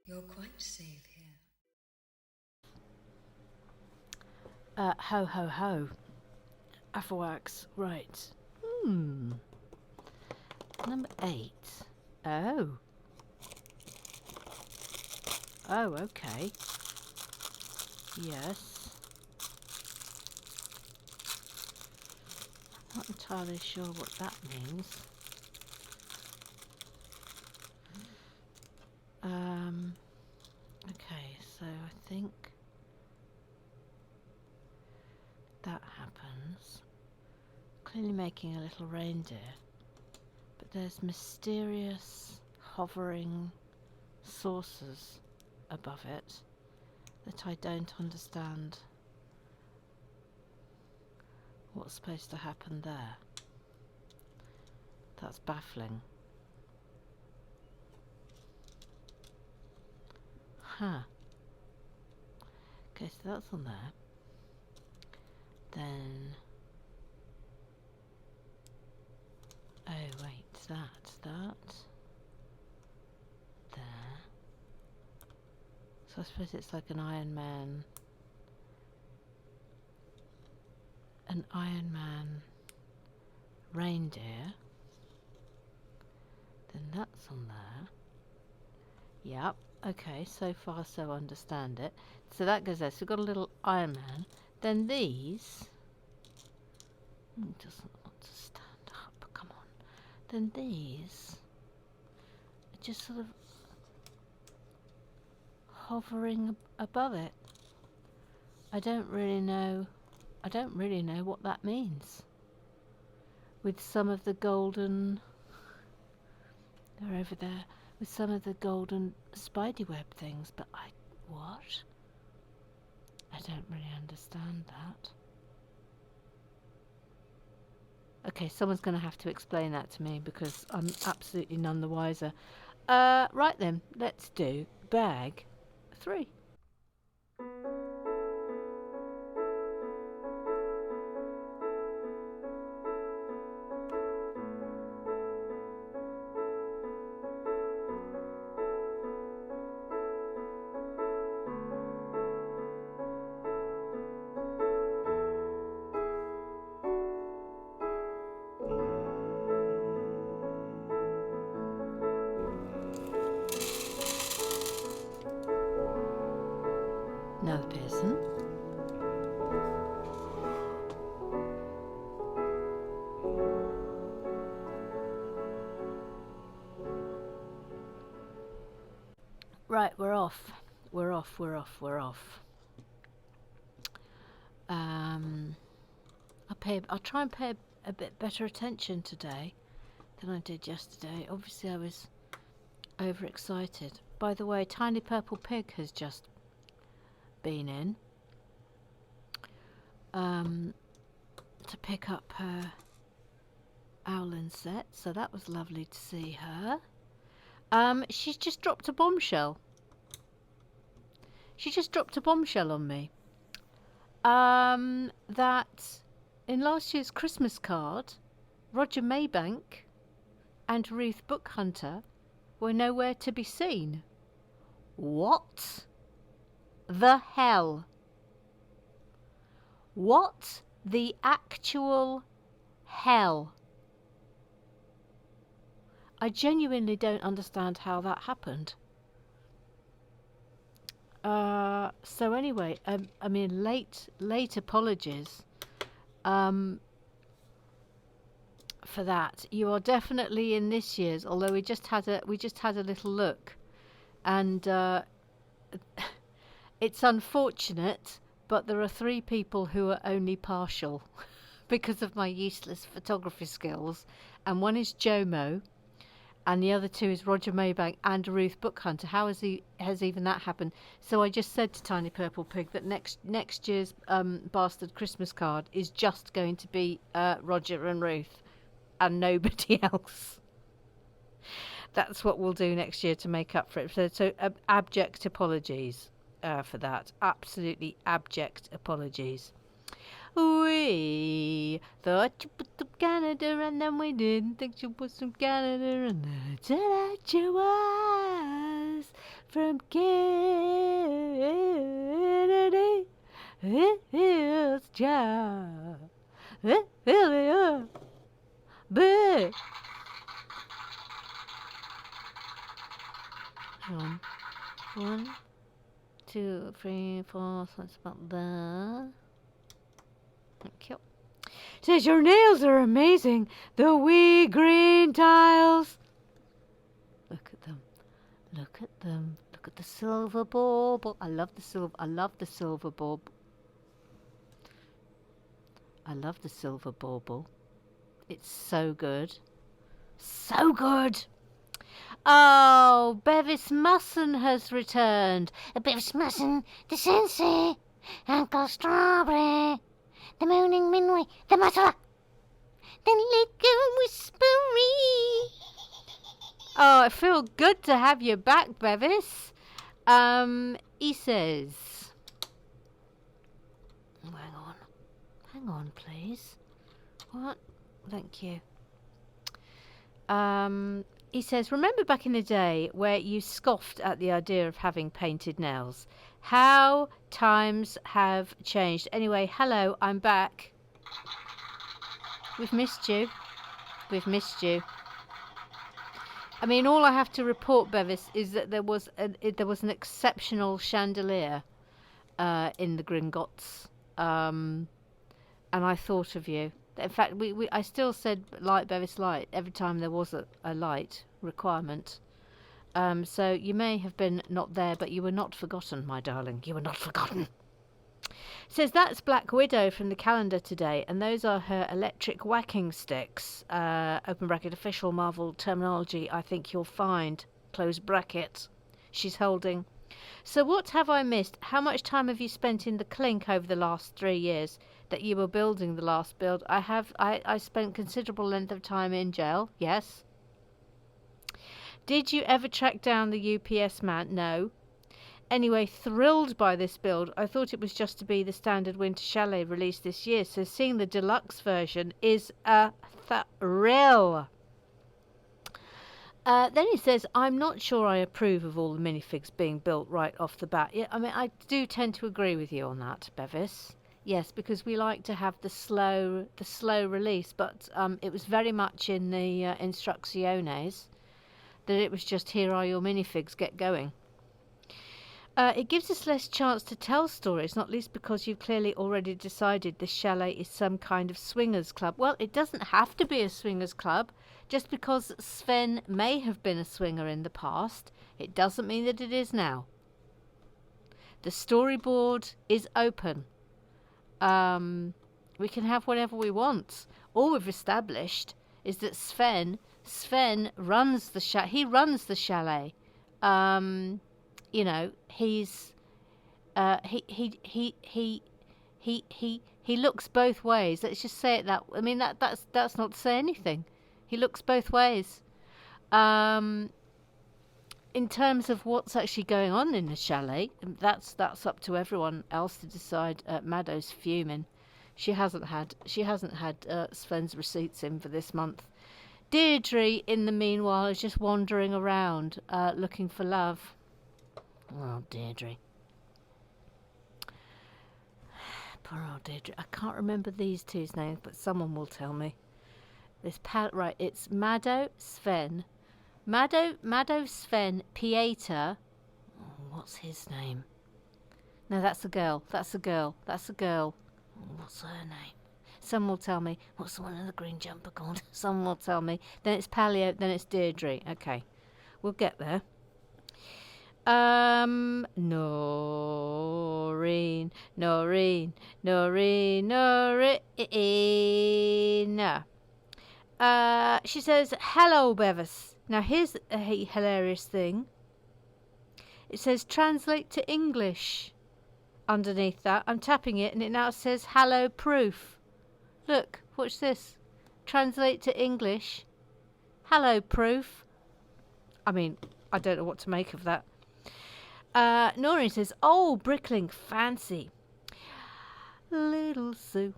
You're quite safe here. Ho ho ho. Afterworks, right. Hmm. Number 8. Oh. Oh, okay. Yes. Not entirely sure what that means. Okay, so I think that happens. Clearly making a little reindeer. But there's mysterious hovering saucers above it that I don't understand what's supposed to happen there. That's baffling. Huh. Okay, so that's on there. Then... oh wait, that. There. So I suppose it's like an Iron Man reindeer. Then that's on there. Yep. Okay, so far so understand it. So that goes there. So we've got a little Iron Man. Then these... doesn't want to stand up. Come on. Then these are just sort of hovering above it. I don't really know what that means. With some of the golden... they're over there. With some of the golden spidey-web things. But what? I don't really understand that. Okay, someone's going to have to explain that to me because I'm absolutely none the wiser. Right then, let's do bag 3. Another person. Right, we're off. I'll try and pay a bit better attention today than I did yesterday. Obviously, I was overexcited. By the way, Tiny Purple Pig has just been in to pick up her Owlin set, so that was lovely to see her. She's just dropped a bombshell. She just dropped a bombshell on me. That in last year's Christmas card, Roger Maybank and Ruth Bookhunter were nowhere to be seen. What the hell? What the actual hell? I genuinely don't understand how that happened. So anyway, I mean, late apologies for that. You are definitely in this year's, although we just had a little look, and it's unfortunate, but there are 3 people who are only partial because of my useless photography skills, and one is Jomo, and the other 2 is Roger Maybank and Ruth Bookhunter. How has even that happened? So I just said to Tiny Purple Pig that next year's bastard Christmas card is just going to be Roger and Ruth and nobody else. That's what we'll do next year to make up for it. So abject apologies for that. Absolutely abject apologies. We thought you put from Canada and then we didn't think you was from Canada and then it turned out you was from Kennedy. It is just big. One, two, three, four. So it's about there. Thank you. Says your nails are amazing. The wee green tiles. Look at them. Look at them. Look at the silver bauble. I love the silver. I love the silver bauble. I love the silver bauble. It's so good. So good. Oh, Bevis Musson has returned. Bevis Musson, the Sensei, Uncle Strawberry, the Moaning Minway, the Mutter, the Little Whispery. Oh, it feels good to have you back, Bevis. He says... Hang on, please. What? Thank you. He says, remember back in the day where you scoffed at the idea of having painted nails? How times have changed. Anyway, hello, I'm back. We've missed you. We've missed you. I mean, all I have to report, Bevis, is that there was an exceptional chandelier in the Gringotts, and I thought of you. In fact, I still said light, Bevis, light every time there was a light requirement. So you may have been not there, but you were not forgotten, my darling. You were not forgotten. Says that's Black Widow from the calendar today, and those are her electric whacking sticks. Open bracket, official Marvel terminology. I think you'll find. Close bracket. She's holding. So what have I missed? How much time have you spent in the clink over the last 3 years that you were building the last build? I spent considerable length of time in jail. Yes. Did you ever track down the UPS man? No. Anyway, thrilled by this build. I thought it was just to be the standard Winter Chalet released this year, so seeing the deluxe version is a thrill. Then he says, I'm not sure I approve of all the minifigs being built right off the bat. Yeah, I mean, I do tend to agree with you on that, Bevis. Yes, because we like to have the slow release, but it was very much in the instrucciones that it was just, here are your minifigs, get going. It gives us less chance to tell stories, not least because you've clearly already decided this chalet is some kind of swingers club. Well, it doesn't have to be a swingers club. Just because Sven may have been a swinger in the past, it doesn't mean that it is now. The storyboard is open. We can have whatever we want. All we've established is that Sven runs the chalet. He runs the chalet. You know, he's he looks both ways. Let's just say it that. I mean, that's not to say anything. He looks both ways. In terms of what's actually going on in the chalet, that's up to everyone else to decide. Maddo's fuming. She hasn't had Sven's receipts in for this month. Deirdre, in the meanwhile, is just wandering around looking for love. Oh, Deirdre. Poor old Deirdre. I can't remember these two's names, but someone will tell me. Right, it's Maddo, Sven. Maddo, Sven, Pieter. Oh, what's his name? No, that's a girl. That's a girl. That's a girl. Oh, what's her name? Someone will tell me. What's the one in the green jumper called? Someone will tell me. Then it's Paleo, then it's Deirdre. Okay. We'll get there. Noreen. She says, hello, Bevis. Now, here's a hilarious thing. It says, translate to English underneath that. I'm tapping it, and it now says, hello, proof. Look, watch this. Translate to English. Hello, proof. I mean, I don't know what to make of that. Noreen says, oh, Bricklink, fancy. Little Sue.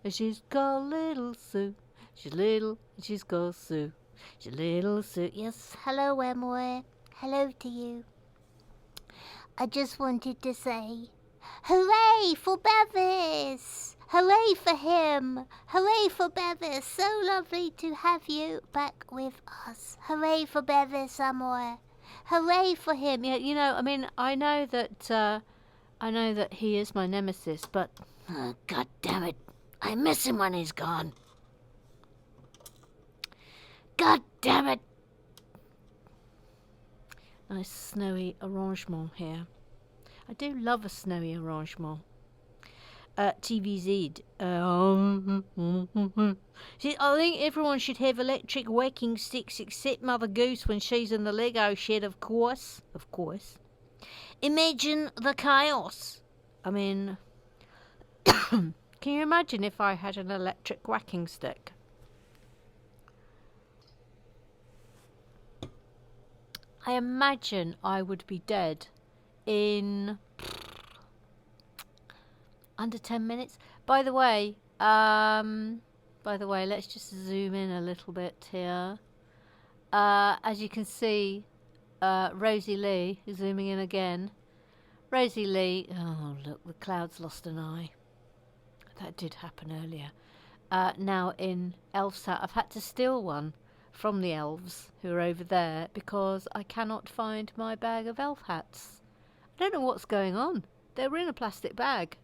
She's got little Sue. She's little, she's got Sue. She's little Sue. Yes, hello, Emily. hello to you. I just wanted to say, hooray for Bevis! Hooray for him! Hooray for Bevis! So lovely to have you back with us. Hooray for Bevis, Amor. Hooray for him. Yeah, you know, I mean, I know that he is my nemesis, but God damn it, I miss him when he's gone. God damn it. Nice snowy arrangement here. I do love a snowy arrangement. TVZ. See, I think everyone should have electric whacking sticks except Mother Goose when she's in the Lego shed, of course. Of course. Imagine the chaos. I mean, can you imagine if I had an electric whacking stick? I imagine I would be dead in under 10 minutes. By the way, let's just zoom in a little bit here. As you can see, Rosie Lee is zooming in again. Rosie Lee, oh look, the cloud's lost an eye. That did happen earlier. Now in Elfsat, I've had to steal one from the elves who are over there because I cannot find my bag of elf hats. I don't know what's going on. They were in a plastic bag.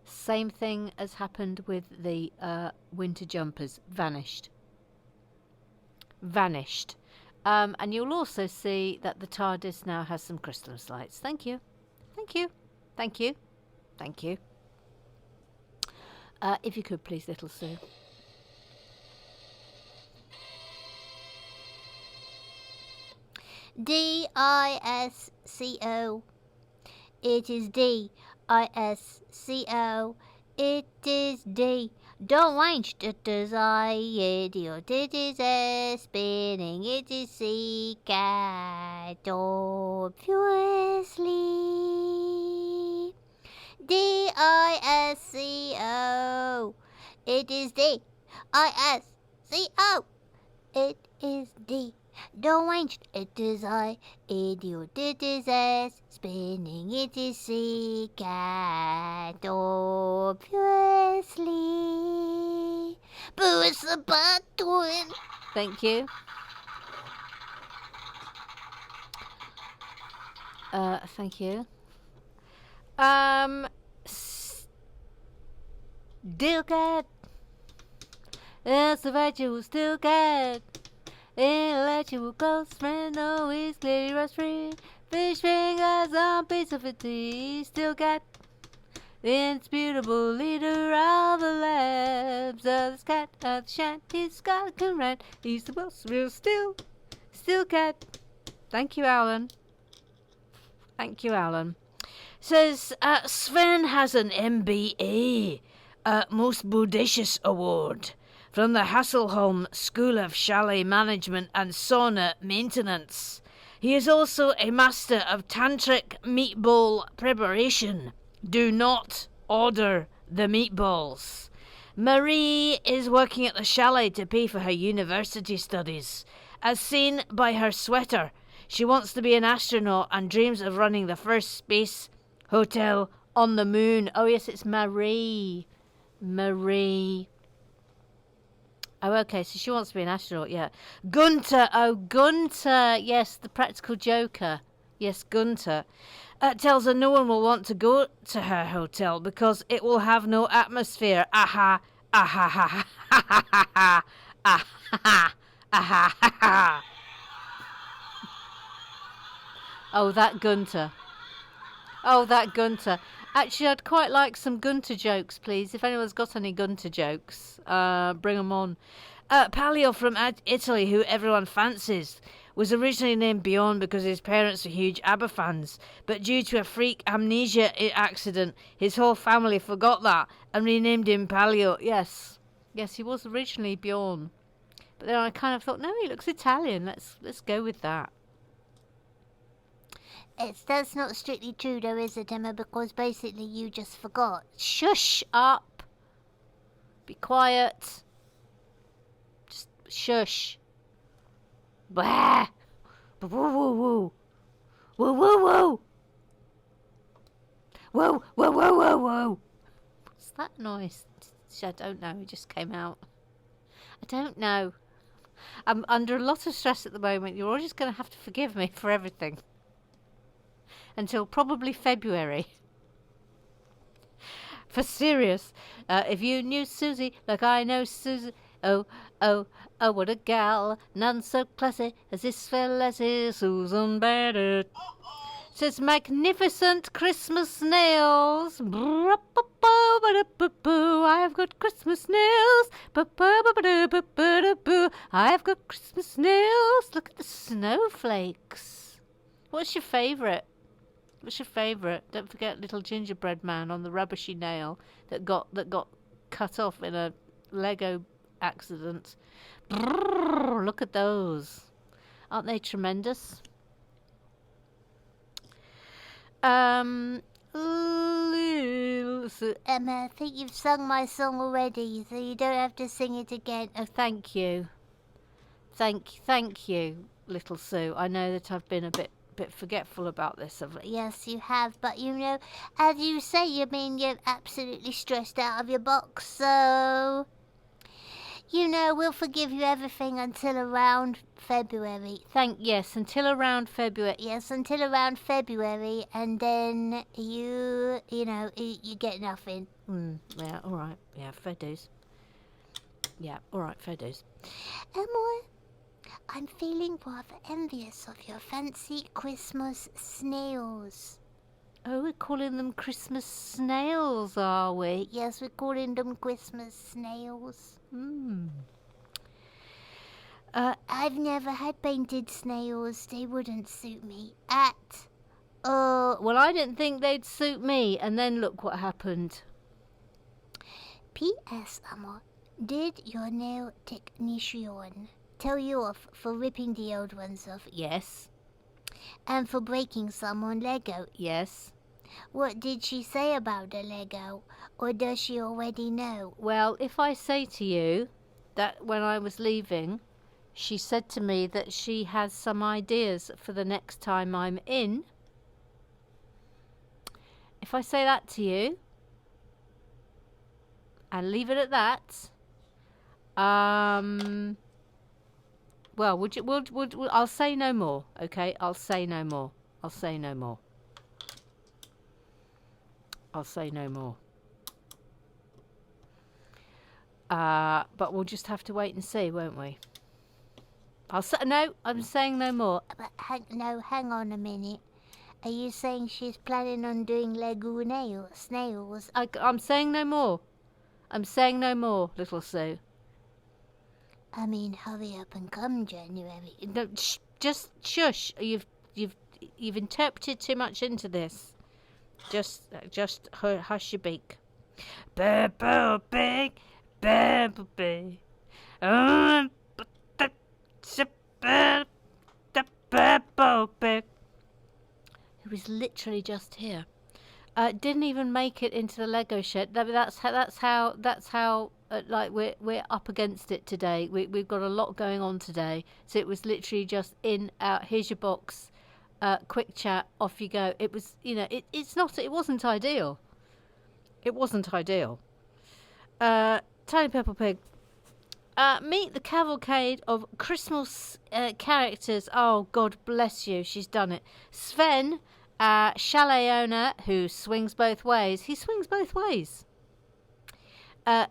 Same thing as happened with the winter jumpers. Vanished. And you'll also see that the TARDIS now has some Christmas lights. Thank you. Thank you. Thank you. Thank you. If you could, please, little Sue. D-I-S-C-O. It is D-I-S-C-O. It is D. Don't wange it is idiot. It is a spinning. It is sea cat obviously. D-I-S-C-O. It is D-I-S-C-O. It is D. Don't wange it is idiot. It is S spinning. It is sea cat obviously. Boo is the button. Thank you. Thank you. Still cat. It's the virtual still cat. Intellectual close friend, always clearly rust free. Fish fingers on piece of it tea. Still cat. The indisputable leader of the labs. The cat of the shanty Scott can rant. He's the boss, real still cat. Thank you, Alan. Thank you, Alan. Says Sven has an MBA, Most Bodacious Award, from the Hasselholm School of Chalet Management and Sauna Maintenance. He is also a master of tantric meatball preparation. Do not order the meatballs. Marie is working at the chalet to pay for her university studies. As seen by her sweater, she wants to be an astronaut and dreams of running the first space hotel on the moon. Oh yes, it's Marie. Marie. Oh, okay, so she wants to be an astronaut, yeah. Gunter, oh, Gunter, yes, the practical joker. Yes, Gunter. Tells her no one will want to go to her hotel because it will have no atmosphere. Aha, aha, ha, ha, ha, ha, ha, aha, aha, ha, ha. Oh, that Gunter. Oh, that Gunter. Actually, I'd quite like some Gunter jokes, please. If anyone's got any Gunter jokes, bring them on. Palio from Italy, who everyone fancies, was originally named Bjorn because his parents were huge ABBA fans, but due to a freak amnesia accident, his whole family forgot that and renamed him Palio. Yes, he was originally Bjorn, but then I kind of thought, no, he looks Italian. Let's go with that. That's not strictly true though, is it, Emma? Because basically you just forgot. Shush up. Be quiet. Just shush. Bah. Woo woo woo. Woo woo woo. Whoa, whoa, whoa, whoa, whoa. What's that noise? I don't know. It just came out. I don't know. I'm under a lot of stress at the moment. You're all just going to have to forgive me for everything. Until probably February. For serious. If you knew Susie like I know Susie. Oh, oh, oh, what a gal. None so classy as this fellassy Susan Bennett. Says magnificent Christmas snails. I've got Christmas snails. I've got Christmas snails. Look at the snowflakes. What's your favourite? What's your favourite? Don't forget little gingerbread man on the rubbishy nail that got cut off in a Lego accident. Look at those. Aren't they tremendous? Emma, I think you've sung my song already, so you don't have to sing it again. Oh, thank you. Thank you, little Sue. I know that I've been a bit forgetful about this. Yes, you have, but you know, as you say, you're absolutely stressed out of your box, so you know, we'll forgive you everything until around February. Yes, until around February. Yes, until around February, and then you get nothing. Yeah, all right. Yeah, fair dues. Yeah, all right, fair dues. Emma, I'm feeling rather envious of your fancy Christmas snails. Oh, we're calling them Christmas snails, are we? Yes, we're calling them Christmas snails. I've never had painted snails. They wouldn't suit me at all. Well, I didn't think they'd suit me, and then look what happened. P.S. Emma, did your nail technician tell you off for ripping the old ones off? Yes. And for breaking some on Lego? Yes. What did she say about the Lego? Or does she already know? Well, if I say to you that when I was leaving, she said to me that she has some ideas for the next time I'm in. If I say that to you and leave it at that, well, I'll say no more, okay? I'll say no more. I'll say no more. I'll say no more. But we'll just have to wait and see, won't we? No, I'm saying no more. But hang on a minute. Are you saying she's planning on doing Lego snails? I'm saying no more. I'm saying no more, little Sue. I mean, hurry up and come January. No, just shush. You've interpreted too much into this. Just hush your beak. Bubble beak, bubble beak. It was literally just here. Didn't even make it into the Lego shed. That's how. Like we're up against it today. We've got a lot going on today. So it was literally just in, out. Here's your box. Quick chat. Off you go. It was, it wasn't ideal. It wasn't ideal. Tiny Purple Pig. Meet the cavalcade of Christmas characters. Oh, God bless you. She's done it. Sven, chalet owner who swings both ways. He swings both ways.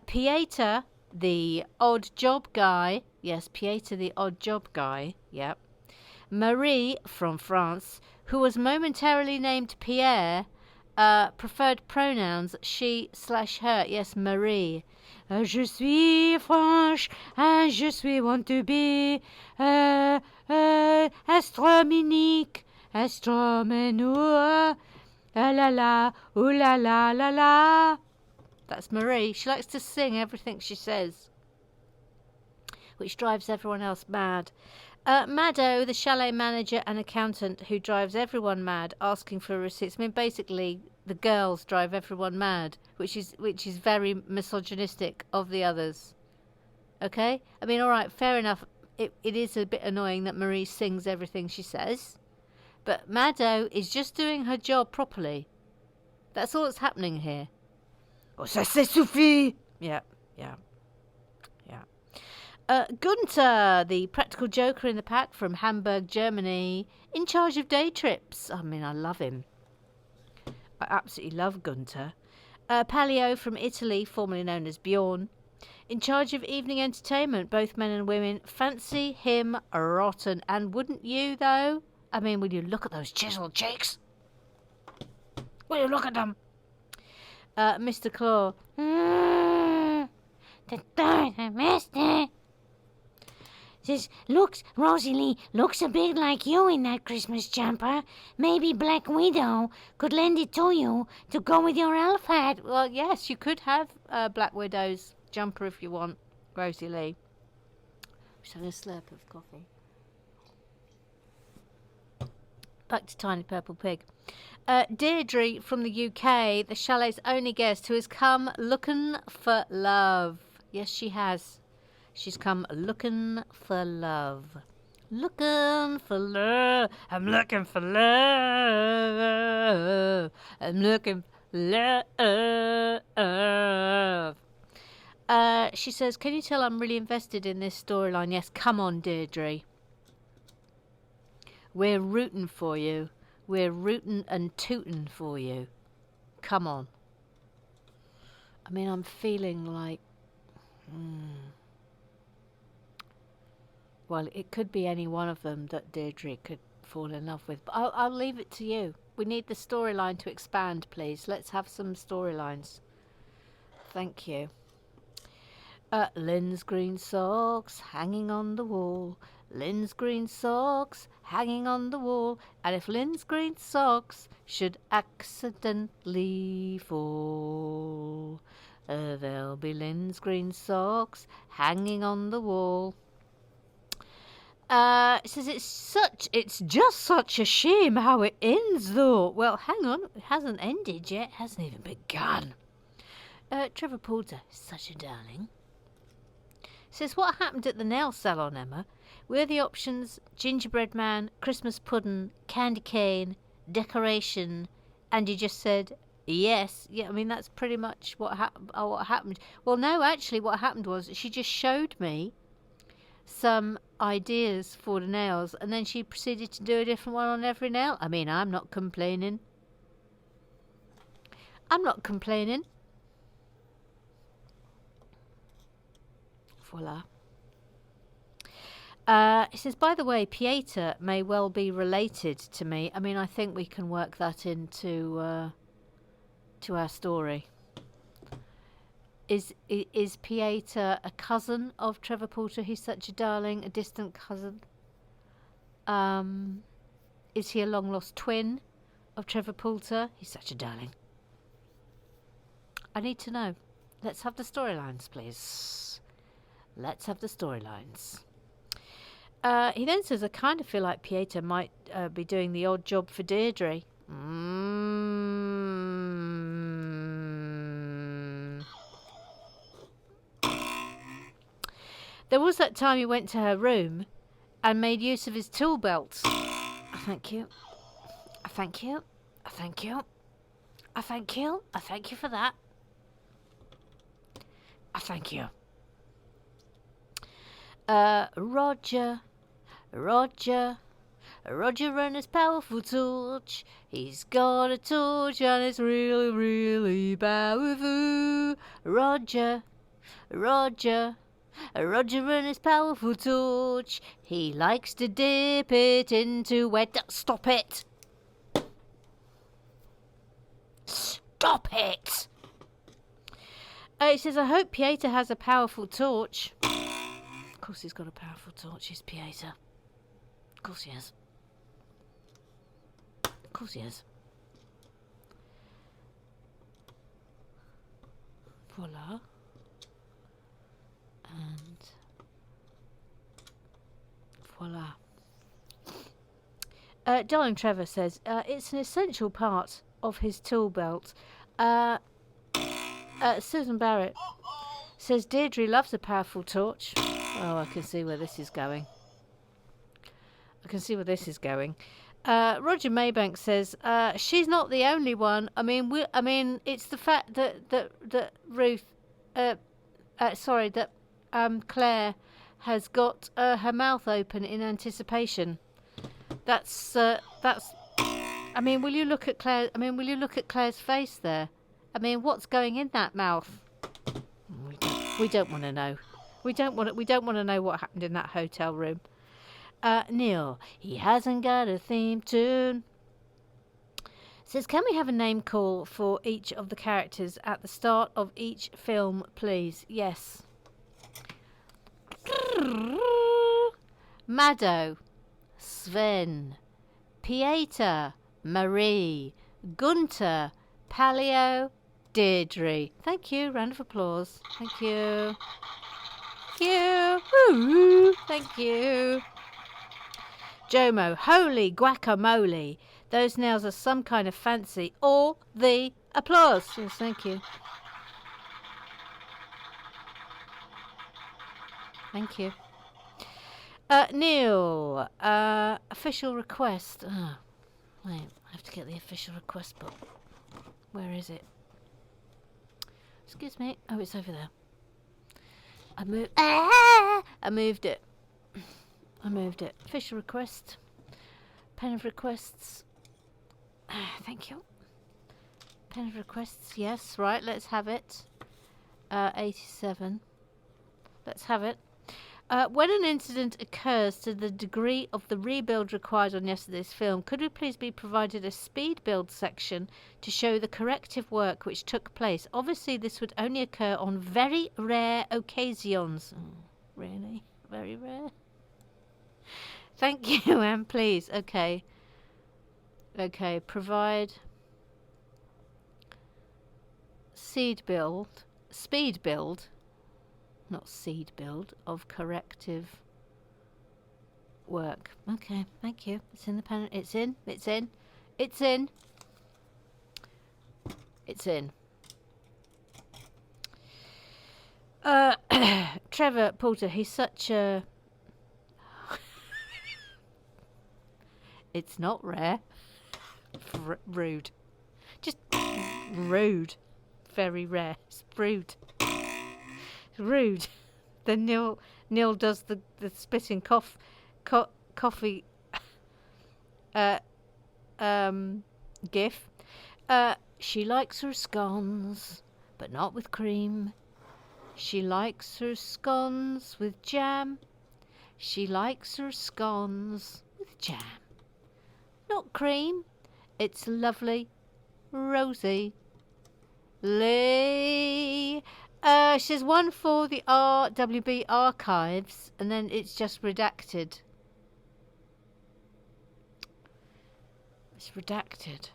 Pieter, the odd job guy. Yes, Pieter, the odd job guy. Yep. Marie from France, who was momentarily named Pierre. Preferred pronouns she/her. Yes, Marie. Je suis French and je suis want to be Astrominique, Astromenua, la la, ooh la la la la. That's Marie. She likes to sing everything she says, which drives everyone else mad. Maddo, the chalet manager and accountant who drives everyone mad, asking for receipts. I mean, basically, the girls drive everyone mad, which is very misogynistic of the others. Okay? I mean, all right, fair enough. it is a bit annoying that Marie sings everything she says. But Maddo is just doing her job properly. That's all that's happening here. Oh, ça suffit! Yeah. Gunther, the practical joker in the pack from Hamburg, Germany, in charge of day trips. I mean, I love him. I absolutely love Gunther. Palio from Italy, formerly known as Bjorn, in charge of evening entertainment, both men and women. Fancy him rotten. And wouldn't you, though? I mean, will you look at those chiseled cheeks? Will you look at them? Mr. Claw. The third, I missed it. This looks, Rosalie, looks a bit like you in that Christmas jumper. Maybe Black Widow could lend it to you to go with your elf hat. Well, yes, you could have Black Widow's jumper if you want, Rosie Lee. Just having a slurp of coffee. Back to Tiny Purple Pig. Deirdre from the UK, the Chalet's only guest who has come looking for love. Yes, she has. She's come looking for love. Looking for love. I'm looking for love. I'm looking for love. She says, can you tell I'm really invested in this storyline? Yes, come on, Deirdre. We're rooting for you. We're rooting and tooting for you. Come on. I mean, I'm feeling like... Well, it could be any one of them that Deirdre could fall in love with. But I'll leave it to you. We need the storyline to expand, please. Let's have some storylines. Thank you. Lynn's green socks hanging on the wall. Lynn's green socks hanging on the wall. And if Lynn's green socks should accidentally fall, there'll be Lynn's green socks hanging on the wall. It says it's just such a shame how it ends, though. Well, hang on, it hasn't ended yet. It hasn't even begun. Trevor Porter, such a darling. Says, what happened at the nail salon, Emma? Were the options gingerbread man, Christmas pudding, candy cane, decoration, and you just said yes? Yeah, I mean, that's pretty much what happened. Well, no, actually, what happened was she just showed me some ideas for the nails, and then she proceeded to do a different one on every nail. I mean, I'm not complaining. Voila. It says, by the way, Pieter may well be related to me. I mean, I think we can work that into to our story. Is Pieter a cousin of Trevor Porter? He's such a darling, a distant cousin. Is he a long-lost twin of Trevor Porter? He's such a darling. I need to know. Let's have the storylines, please. Let's have the storylines. He then says, I kind of feel like Pieter might be doing the odd job for Deirdre. There was that time he went to her room and made use of his tool belt. Thank you. Thank you. Thank you. Thank you. Thank you for that. Thank you. Roger and his powerful torch. He's got a torch and it's really, really powerful. Roger and his powerful torch. He likes to dip it into wet... Stop it! Stop it! It says, I hope Pieter has a powerful torch. Of course he's got a powerful torch, he's Pieter. Of course he has. Of course he has. Voila. And voila. Darling Trevor says, it's an essential part of his tool belt. Susan Barrett says, Deirdre loves a powerful torch. Oh, I can see where this is going. Roger Maybank says she's not the only one. I mean, it's the fact that Ruth, that Claire has got her mouth open in anticipation. That's. I mean, will you look at Claire? I mean, will you look at Claire's face there? I mean, what's going in that mouth? We don't want to know. We don't want to know what happened in that hotel room. Neil, he hasn't got a theme tune. Says, can we have a name call for each of the characters at the start of each film, please? Yes. Maddo, Sven, Pieter, Marie, Gunter, Paleo, Deirdre. Thank you. Round of applause. Thank you. Thank you. Woo. Thank you. Jomo, holy guacamole. Those nails are some kind of fancy. All the applause. Yes, thank you. Thank you. Neil, official request. Oh, wait, I have to get the official request book. Where is it? Excuse me. Oh, it's over there. I moved it. I moved it. Official request. Pen of requests. Thank you. Pen of requests. Yes, right. Let's have it. 87. Let's have it. When an incident occurs to the degree of the rebuild required on yesterday's film, could we please be provided a speed build section to show the corrective work which took place? Obviously, this would only occur on very rare occasions. Oh, really? Very rare? Thank you, Anne, please. Okay. Okay, provide speed build, not seed build, of corrective work. Okay, thank you. It's in the pen. It's in. Trevor Porter, he's such a... It's not rare. Rude. Just rude. Very rare. It's rude. Rude. Then Neil does the spitting coffee gif. She likes her scones, but not with cream. She likes her scones with jam. She likes her scones with jam. Not cream. It's lovely. Rosy. Lee. She says one for the RWB archives, and then it's just redacted. It's redacted.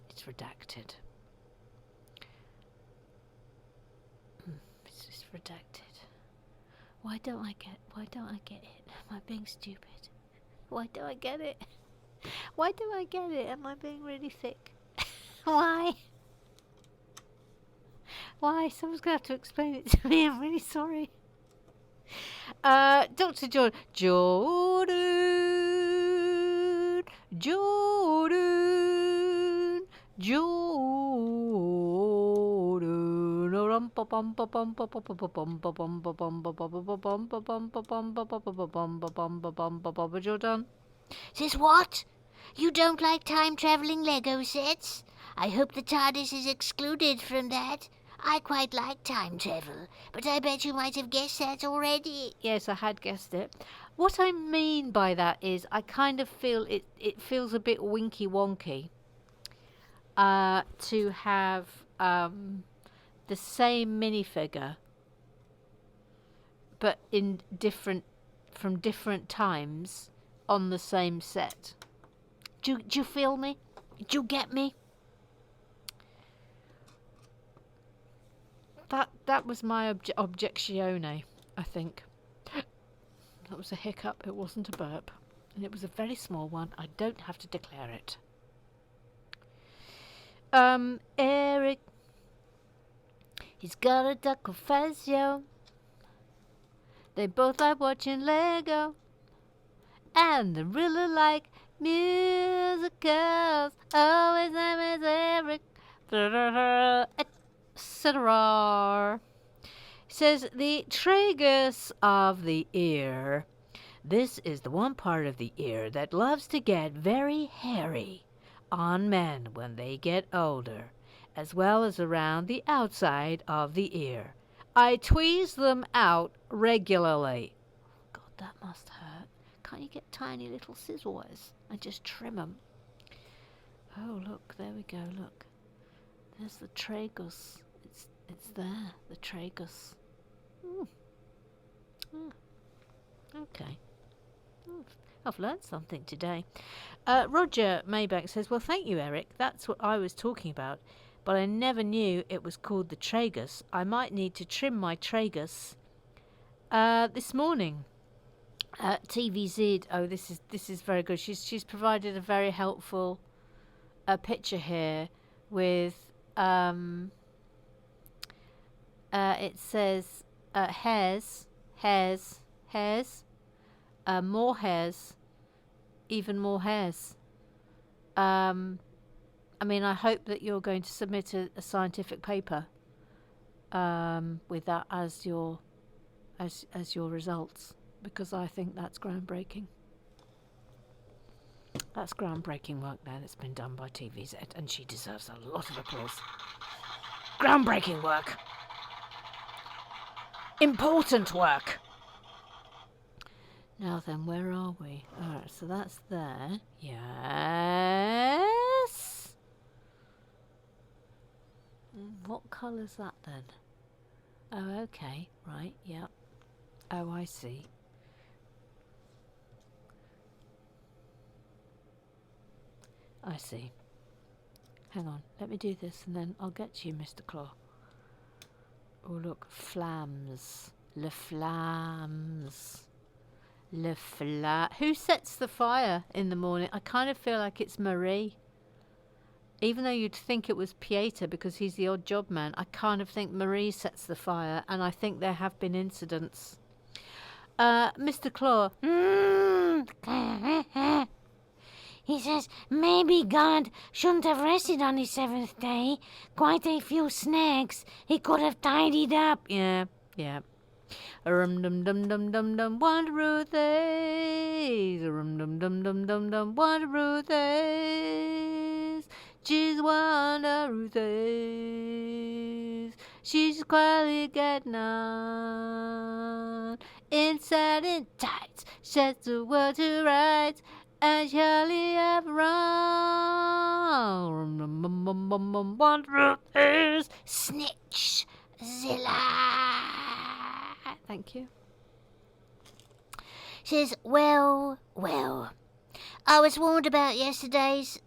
It's redacted. It's just redacted. Why don't I get it? Am I being stupid? Why don't I get it? Why don't I get it? Am I being really thick? Why? Why? Someone's going to have to explain it to me. I'm really sorry. Dr. Jordan. Jordan. Says what? You don't like time-travelling Lego sets? I hope the TARDIS is excluded from that. I quite like time travel, but I bet you might have guessed that already. Yes, I had guessed it. What I mean by that is I kind of feel it feels a bit winky-wonky to have the same minifigure but from different times on the same set. Do you feel me? Do you get me? That was my objectione, I think. That was a hiccup. It wasn't a burp. And it was a very small one. I don't have to declare it. Eric. He's got a duck of Fazio. They both like watching Lego. And they really like musicals. Always name is Eric. Etc. Says the tragus of the ear. This is the one part of the ear that loves to get very hairy on men when they get older, as well as around the outside of the ear. I tweeze them out regularly. God, that must hurt. Can't you get tiny little scissors and just trim them? Oh, look, there we go, look. There's the tragus. It's there, the tragus. Okay. I've learned something today. Roger Maybank says, well, thank you, Eric. That's what I was talking about. But I never knew it was called the tragus. I might need to trim my tragus this morning. TVZ. Oh, this is very good. She's provided a very helpful picture here with it says hairs, more hairs, even more hairs. I mean, I hope that you're going to submit a scientific paper with that as your results, because I think that's groundbreaking. That's groundbreaking work there that's been done by TVZ, and she deserves a lot of applause. Groundbreaking work. Important work. Now then, where are we? Alright, so that's there. Yes. What colour's that then? Oh, okay. Right, yep. Oh, I see. I see. Hang on, let me do this and then I'll get to you, Mr. Claw. Oh, look, flams. Le flams. Who sets the fire in the morning? I kind of feel like it's Marie. Even though you'd think it was Pieter because he's the odd job man, I kind of think Marie sets the fire, and I think there have been incidents. Mr. Claw. He says, maybe God shouldn't have rested on his seventh day. Quite a few snags he could have tidied up. Yeah. Dum dum dum dum dum dum wonderful days. Dum dum dum dum dum dum wonderful days. She's wonderful days. She's quietly getting on. Inside and tight, sets the world to rights. And surely I've wrong. Wonderful days. Snitch Zilla. Thank you. Says, well. I was warned about yesterday's,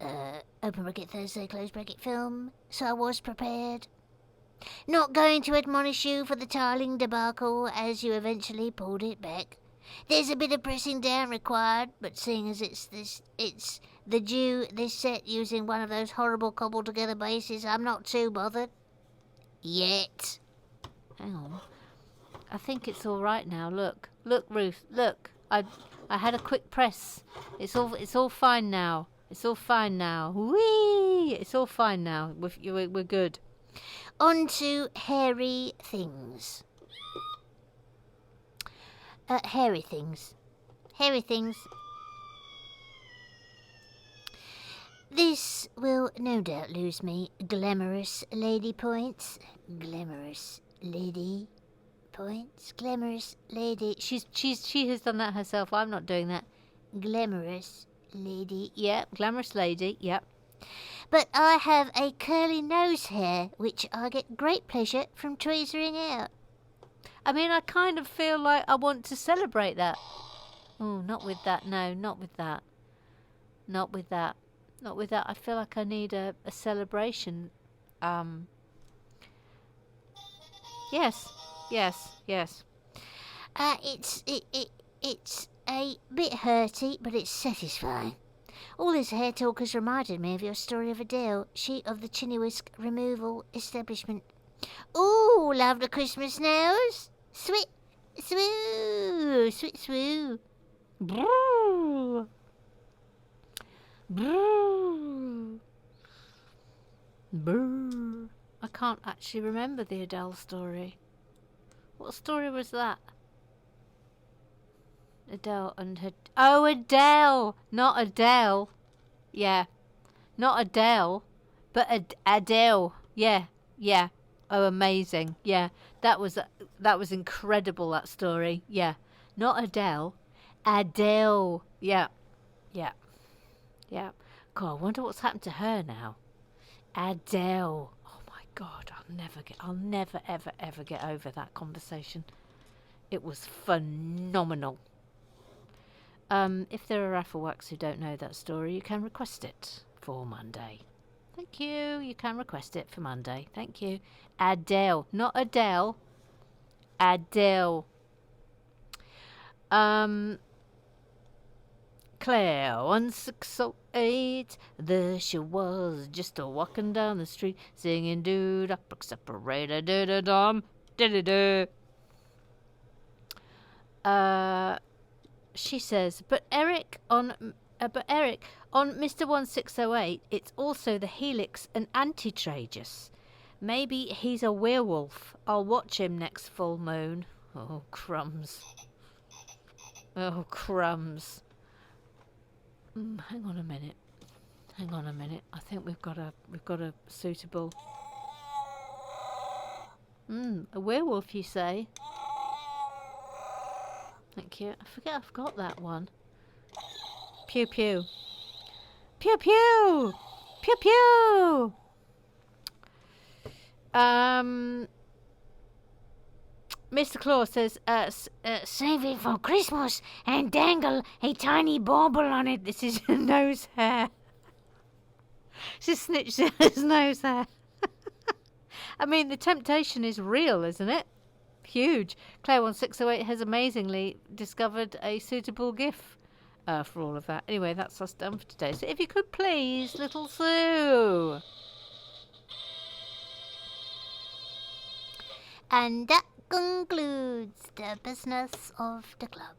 open bracket Thursday, close bracket film, so I was prepared. Not going to admonish you for the tiling debacle as you eventually pulled it back. There's a bit of pressing down required, but seeing as it's the Jew this set using one of those horrible cobbled together bases, I'm not too bothered. Yet. Hang on. I think it's all right now. Look, Ruth. Look. I had a quick press. It's all fine now. It's all fine now. Whee! It's all fine now. We're good. On to hairy things. Hairy things. This will no doubt lose me glamorous lady points. Glamorous lady. She has done that herself. I'm not doing that. Glamorous lady. Yep, glamorous lady. Yep. But I have a curly nose hair, which I get great pleasure from tweezering out. I mean, I kind of feel like I want to celebrate that. Oh, not with that. No, not with that. Not with that. I feel like I need a celebration. Yes. It's a bit hurty, but it's satisfying. All this hair talk has reminded me of your story of Adele, she of the chinny whisk removal establishment. Ooh, love the Christmas nose. Sweet Swoo! Sweet swoo! Brrr. Brrr. Brrr. I can't actually remember the Adele story. What story was that? Adele and her... Oh, Adele! Not Adele. Yeah. Not Adele, but Adele. Yeah. Yeah. Oh, amazing. Yeah. That was incredible, that story. Yeah. Not Adele. Adele. Yeah. Yeah. Yeah. God, I wonder what's happened to her now. Adele. Oh my God, I'll never ever ever get over that conversation. It was phenomenal. If there are Rafflewax who don't know that story, you can request it for Monday. Thank you. You can request it for Monday. Thank you. Adele, not Adele. Adele. Claire, 1608, there she was, just a walking down the street, singing dude up separator do dum do. She says, but Eric on Mr. 1608, it's also the Helix and Antitragus. Maybe he's a werewolf. I'll watch him next full moon. Oh crumbs. Oh crumbs. Hang on a minute. I think we've got a suitable. A werewolf, you say? Thank you. I forget I've got that one. Pew pew. Pew pew. Pew pew. Mr. Claus says, save it for Christmas and dangle a tiny bauble on it. This is your nose hair. Just snitched his nose hair. I mean, the temptation is real, isn't it? Huge. Claire1608 has amazingly discovered a suitable GIF for all of that. Anyway, that's us done for today. So if you could please, little Sue. And that concludes the business of the club.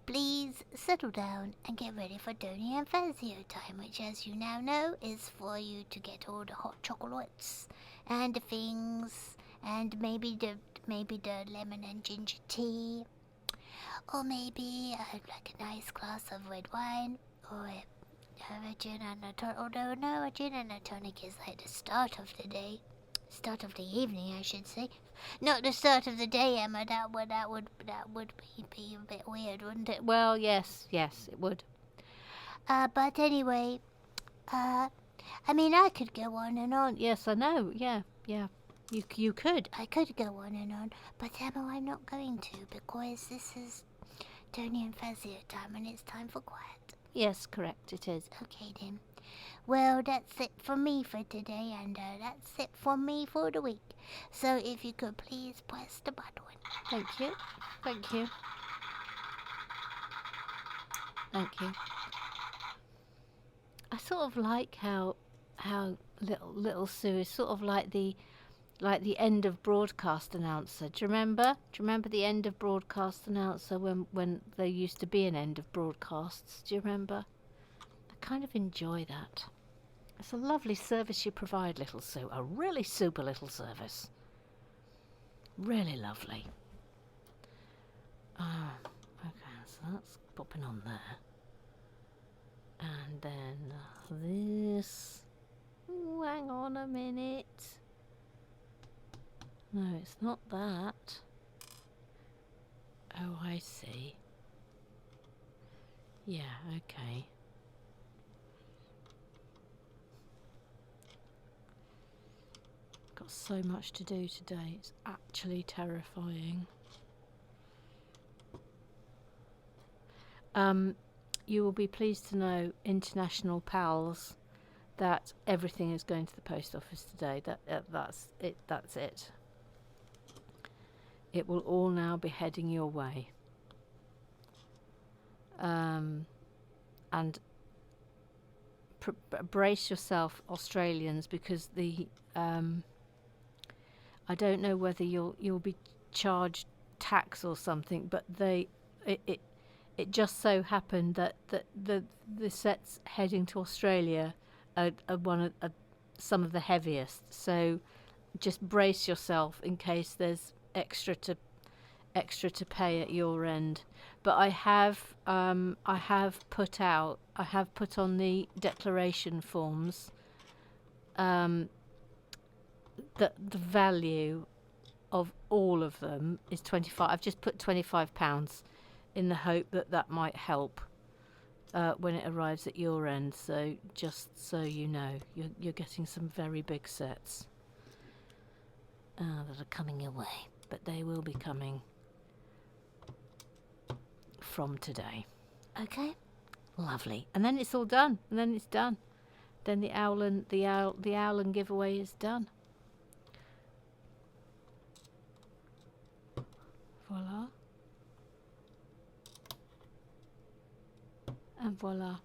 Please settle down and get ready for Donny and Fazio time, which, as you now know, is for you to get all the hot chocolates and the things, and maybe the lemon and ginger tea, or maybe like a nice glass of red wine, or a gin and a tonic. Although no, a gin and a tonic is like the start of the day. Start of the evening, I should say. Not the start of the day, Emma. That would be a bit weird, wouldn't it? Well, yes, it would. But anyway, I mean, I could go on and on. Yes, I know. Yeah. You could. I could go on and on, but Emma, I'm not going to, because this is Tony and Fazio time, and it's time for quiet. Yes, correct. It is. Okay then. Well, that's it for me for today, and that's it for me for the week. So if you could please press the button. Thank you. I sort of like how little Sue is sort of like the end of broadcast announcer. Do you remember? The end of broadcast announcer when there used to be an end of broadcasts? Do you remember? I kind of enjoy that. It's a lovely service you provide, little Sue. A really super little service. Really lovely. Okay, so that's popping on there. And then this. Ooh, hang on a minute. No, it's not that. Oh, I see. Yeah, okay. Got so much to do today. It's actually terrifying. You will be pleased to know, international pals, that everything is going to the post office today. That's it. It will all now be heading your way. And brace yourself, Australians, because the I don't know whether you'll be charged tax or something, but it just so happened that the sets heading to Australia are some of the heaviest. So just brace yourself in case there's extra to pay at your end. But I have put on the declaration forms that the value of all of them is 25. I've just put £25 in the hope that might help when it arrives at your end. So just so you know, you're getting some very big sets that are coming your way, but they will be coming from today. Okay, lovely. And then it's all done. And then it's done. Then the Owlan giveaway is done. Voila. And voila.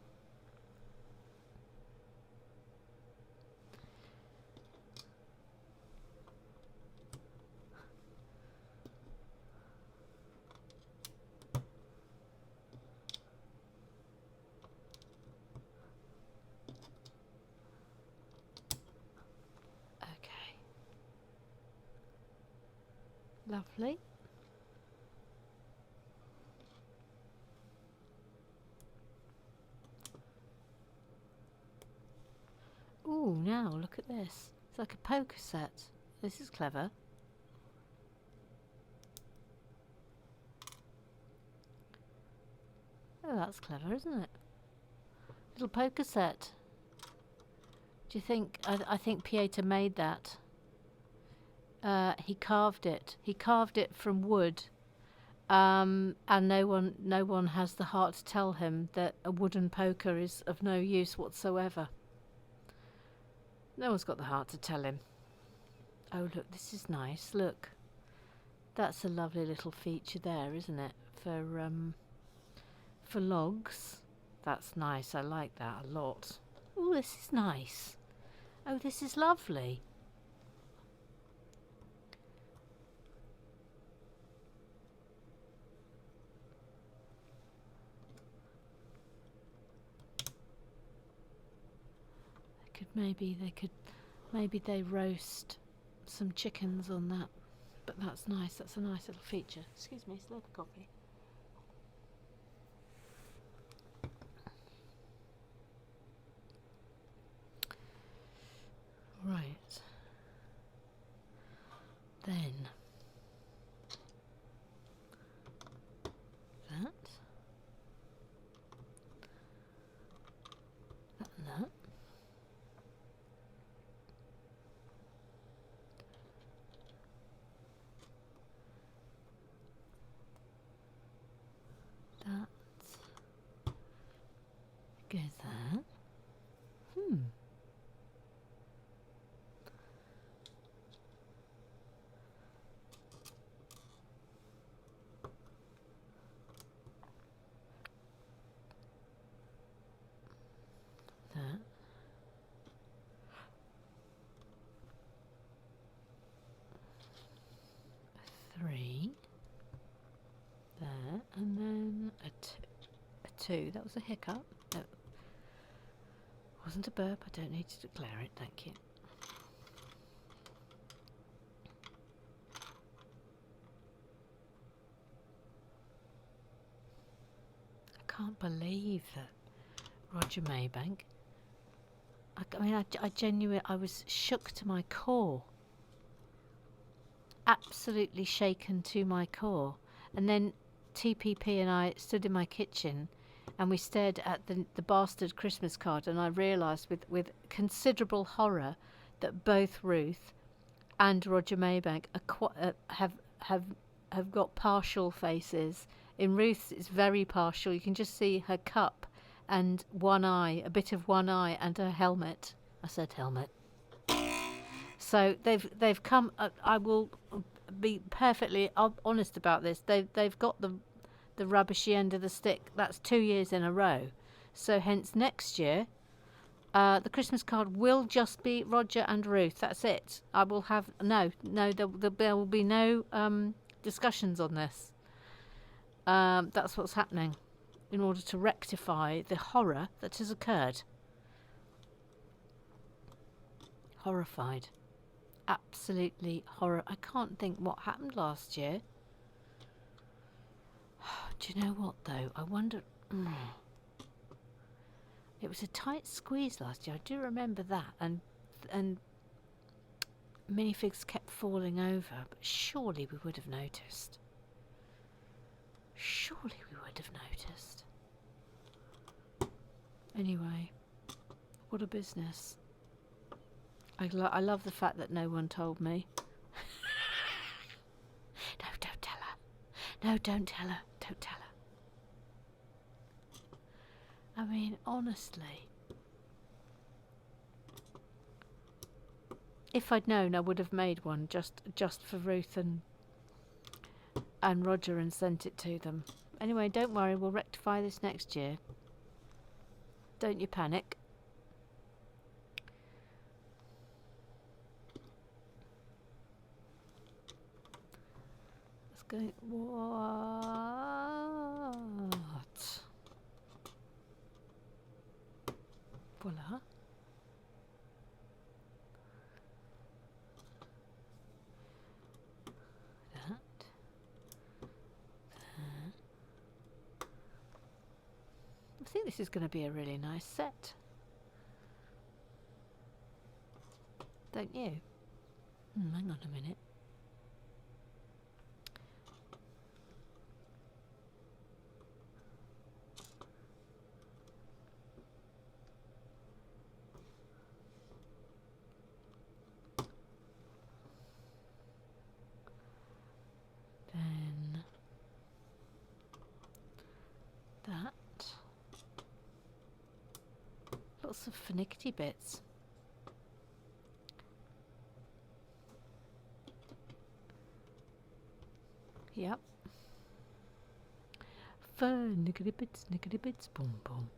Okay. Lovely. Ooh, now look at this. It's like a poker set. This is clever. Oh, that's clever, isn't it? Little poker set. Do you think? I think Pieta made that. He carved it. He carved it from wood. And no one has the heart to tell him that a wooden poker is of no use whatsoever. No one's got the heart to tell him. Oh, look, this is nice. Look, that's a lovely little feature there, isn't it? For logs. That's nice. I like that a lot. Oh, this is nice. Oh, this is lovely. Maybe they roast some chickens on that. But that's nice. That's a nice little feature. Excuse me, slurp of coffee. Right. Then that and that. That goes there. That. Three. There, and then a two. That was a hiccup. No, wasn't a burp. I don't need to declare it. Thank you. I can't believe that Roger Maybank. I genuinely, I was shook to my core. Absolutely shaken to my core. And then TPP and I stood in my kitchen and we stared at the bastard Christmas card, and I realised with considerable horror that both Ruth and Roger Maybank have got partial faces. In Ruth's it's very partial. You can just see her cup and one eye, a bit of one eye, and her helmet. I said helmet. So they've come. I will be perfectly honest about this. They've got the rubbishy end of the stick. That's 2 years in a row. So hence next year, the Christmas card will just be Roger and Ruth. That's it. I will have there will be no discussions on this. That's what's happening in order to rectify the horror that has occurred. Horrified. Absolutely horror. I can't think what happened last year. Do you know what, though? I wonder... It was a tight squeeze last year. I do remember that. And minifigs kept falling over. But surely we would have noticed. Surely we would have noticed. Anyway, what a business. I love the fact that no one told me. No, don't tell her. No, don't tell her. Don't tell her. I mean, honestly. If I'd known, I would have made one just for Ruth and Roger and sent it to them. Anyway, don't worry, we'll rectify this next year. Don't you panic. Let's go. What? Voila. I think this is going to be a really nice set. Don't you? Hang on a minute. Then that. Lots of finicky bits. Yep. Finicky bits, boom boom.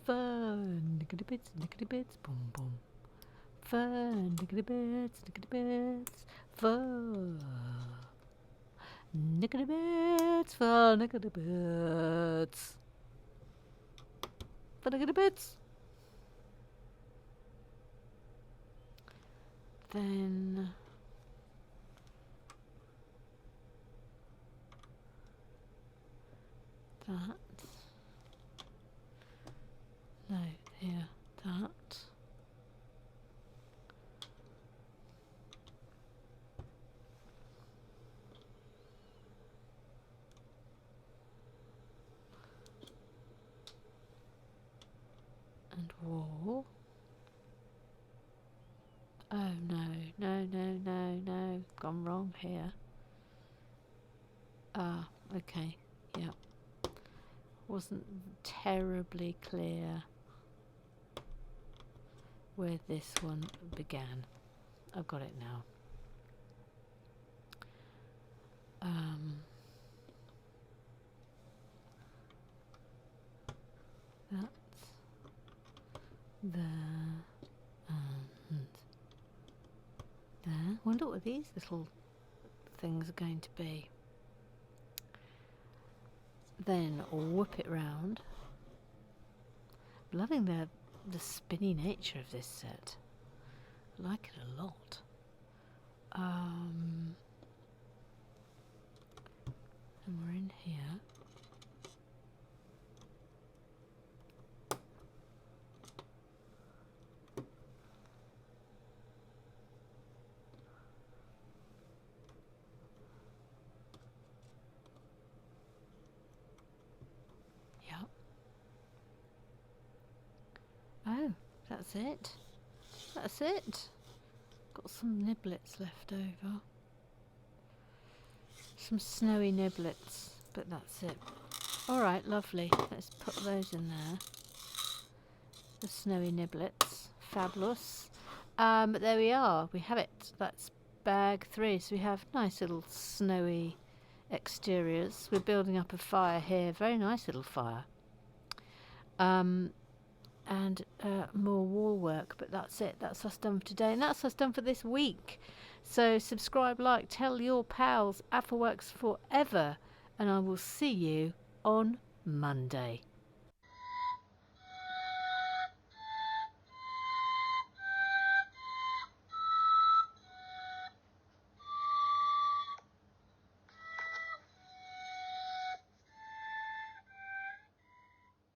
Finicky bits, boom boom. Finicky bits, fun. Nickety bits, finicky bits. Finicky bits. Then that. No, here, that. And wall. Oh no, gone wrong here. Ah, okay, yeah. Wasn't terribly clear where this one began. I've got it now. That's there and there. Wonder what these little things are going to be. Then whip it round. Loving the spinny nature of this set. I like it a lot. And we're in here. Yep. Oh, that's it. That's it. Got some niblets left over. Some snowy niblets, but that's it. Alright, lovely. Let's put those in there. The snowy niblets. Fabulous. But there we are. We have it. That's bag 3. So we have nice little snowy exteriors. We're building up a fire here. Very nice little fire. And more wall work, but that's it. That's us done for today, and that's us done for this week. So subscribe, like, tell your pals. AFA works forever, and I will see you on Monday.